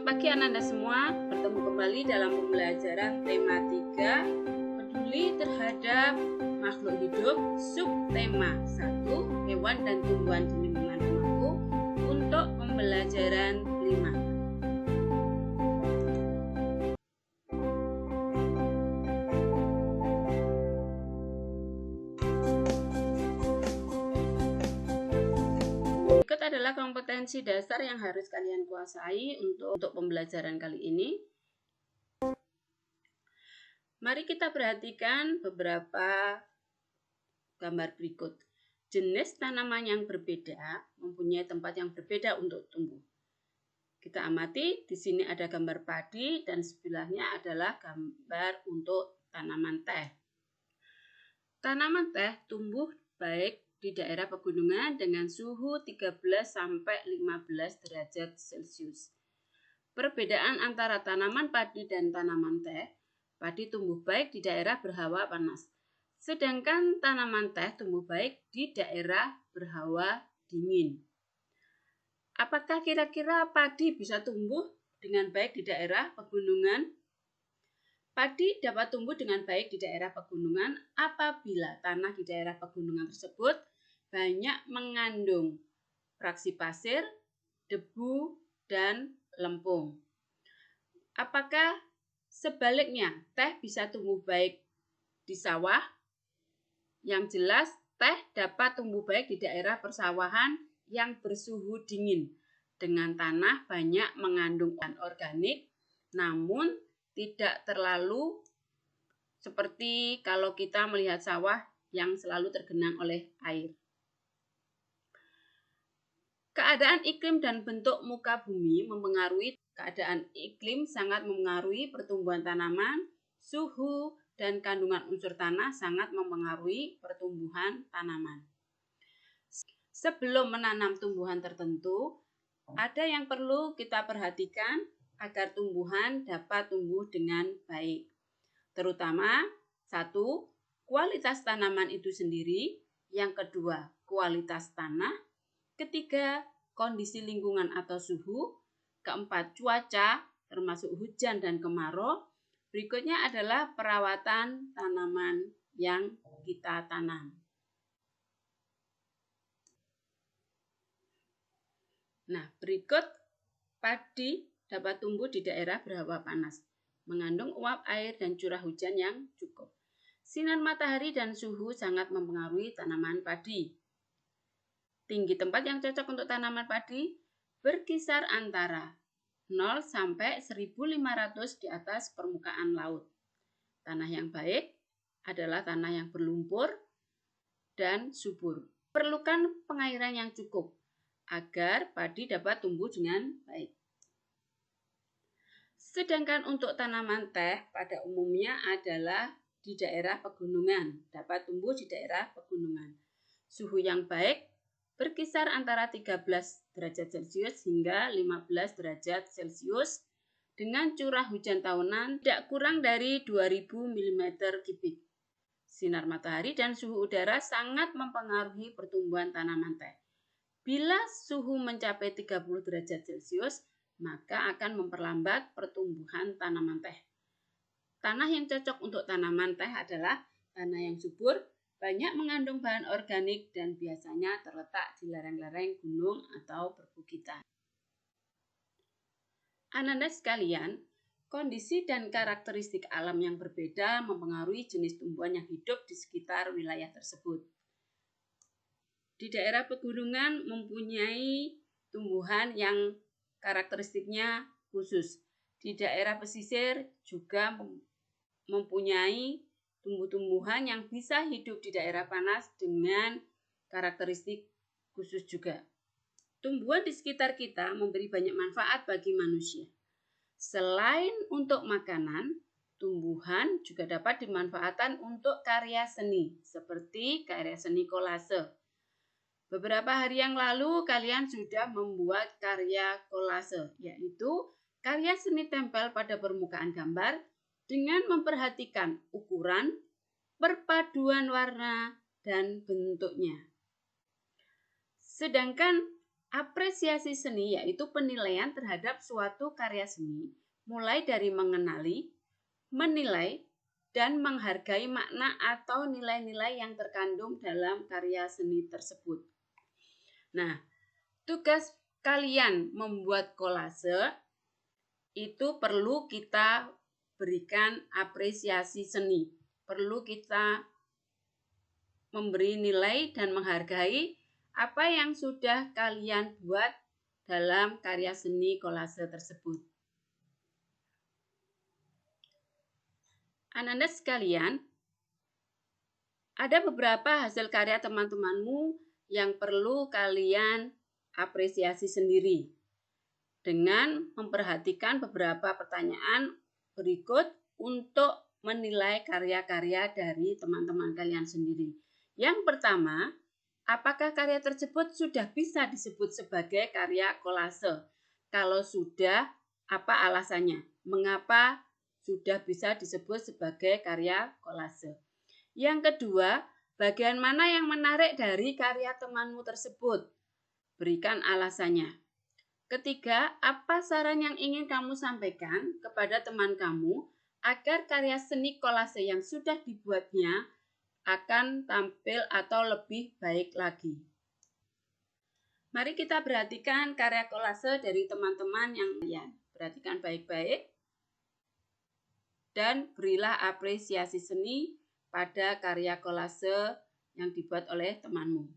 pagi anak-anak semua, bertemu kembali dalam pembelajaran tema 3 peduli terhadap makhluk hidup, subtema 1 hewan dan tumbuhan di lingkungan rumahku untuk pembelajaran 5. Berikut adalah kompetensi dasar yang harus kalian kuasai untuk pembelajaran kali ini. Mari kita perhatikan beberapa gambar berikut. Jenis tanaman yang berbeda mempunyai tempat yang berbeda untuk tumbuh. Kita amati, di sini ada gambar padi dan sebelahnya adalah gambar untuk tanaman teh. Tanaman teh tumbuh baik di daerah pegunungan dengan suhu 13 sampai 15 derajat Celcius. Perbedaan antara tanaman padi dan tanaman teh, padi tumbuh baik di daerah berhawa panas, sedangkan tanaman teh tumbuh baik di daerah berhawa dingin. Apakah kira-kira padi bisa tumbuh dengan baik di daerah pegunungan? Padi dapat tumbuh dengan baik di daerah pegunungan apabila tanah di daerah pegunungan tersebut banyak mengandung fraksi pasir, debu, dan lempung. Apakah sebaliknya teh bisa tumbuh baik di sawah? Yang jelas teh dapat tumbuh baik di daerah persawahan yang bersuhu dingin dengan tanah banyak mengandung organik, namun tidak terlalu seperti kalau kita melihat sawah yang selalu tergenang oleh air. Keadaan iklim dan bentuk muka bumi mempengaruhi. Keadaan iklim sangat mempengaruhi pertumbuhan tanaman, suhu dan kandungan unsur tanah sangat mempengaruhi pertumbuhan tanaman. Sebelum menanam tumbuhan tertentu, ada yang perlu kita perhatikan agar tumbuhan dapat tumbuh dengan baik. Terutama, 1. Kualitas tanaman itu sendiri. Yang kedua, kualitas tanah. Ketiga, kondisi lingkungan atau suhu. Keempat, cuaca, termasuk hujan dan kemarau. Berikutnya adalah perawatan tanaman yang kita tanam. Nah, berikut padi dapat tumbuh di daerah berhawa panas, mengandung uap air dan curah hujan yang cukup. Sinar matahari dan suhu sangat mempengaruhi tanaman padi. Tinggi tempat yang cocok untuk tanaman padi berkisar antara 0 sampai 1.500 di atas permukaan laut. Tanah yang baik adalah tanah yang berlumpur dan subur. Perlukan pengairan yang cukup agar padi dapat tumbuh dengan baik. Sedangkan untuk tanaman teh pada umumnya adalah di daerah pegunungan, dapat tumbuh di daerah pegunungan. Suhu yang baik berkisar antara 13 derajat Celcius hingga 15 derajat Celcius dengan curah hujan tahunan tidak kurang dari 2000 mm kubik. Sinar matahari dan suhu udara sangat mempengaruhi pertumbuhan tanaman teh. Bila suhu mencapai 30 derajat Celcius, maka akan memperlambat pertumbuhan tanaman teh. Tanah yang cocok untuk tanaman teh adalah tanah yang subur, banyak mengandung bahan organik dan biasanya terletak di lereng-lereng gunung atau perbukitan. Anak-anak sekalian, kondisi dan karakteristik alam yang berbeda mempengaruhi jenis tumbuhan yang hidup di sekitar wilayah tersebut. Di daerah pegunungan mempunyai tumbuhan yang karakteristiknya khusus. Di daerah pesisir juga mempunyai tumbuh-tumbuhan yang bisa hidup di daerah panas dengan karakteristik khusus juga. Tumbuhan di sekitar kita memberi banyak manfaat bagi manusia. Selain untuk makanan, tumbuhan juga dapat dimanfaatkan untuk karya seni, seperti karya seni kolase. Beberapa hari yang lalu kalian sudah membuat karya kolase, yaitu karya seni tempel pada permukaan gambar dengan memperhatikan ukuran, perpaduan warna, dan bentuknya. Sedangkan Apresiasi seni yaitu penilaian terhadap suatu karya seni, mulai dari mengenali, menilai, dan menghargai makna atau nilai-nilai yang terkandung dalam karya seni tersebut. Nah, tugas kalian membuat kolase itu perlu kita berikan apresiasi seni. Perlu kita memberi nilai dan menghargai apa yang sudah kalian buat dalam karya seni kolase tersebut. Anak-anak sekalian, ada beberapa hasil karya teman-temanmu yang perlu kalian apresiasi sendiri dengan memperhatikan beberapa pertanyaan berikut untuk menilai karya-karya dari teman-teman kalian sendiri. Yang pertama, apakah karya tersebut sudah bisa disebut sebagai karya kolase? Kalau sudah, apa alasannya? Mengapa sudah bisa disebut sebagai karya kolase? Yang kedua, bagian mana yang menarik dari karya temanmu tersebut? Berikan alasannya. Ketiga, apa saran yang ingin kamu sampaikan kepada teman kamu agar karya seni kolase yang sudah dibuatnya akan tampil atau lebih baik lagi? Mari kita perhatikan karya kolase dari teman-teman yang kalian. Perhatikan baik-baik dan berilah apresiasi seni pada karya kolase yang dibuat oleh temanmu.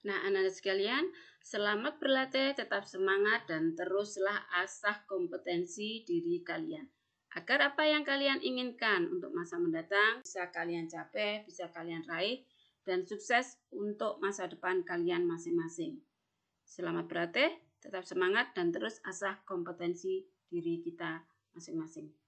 Nah, anak-anak sekalian, selamat berlatih, tetap semangat, dan teruslah asah kompetensi diri kalian. Agar apa yang kalian inginkan untuk masa mendatang bisa kalian capai, bisa kalian raih, dan sukses untuk masa depan kalian masing-masing. Selamat berlatih, tetap semangat, dan terus asah kompetensi diri kita masing-masing.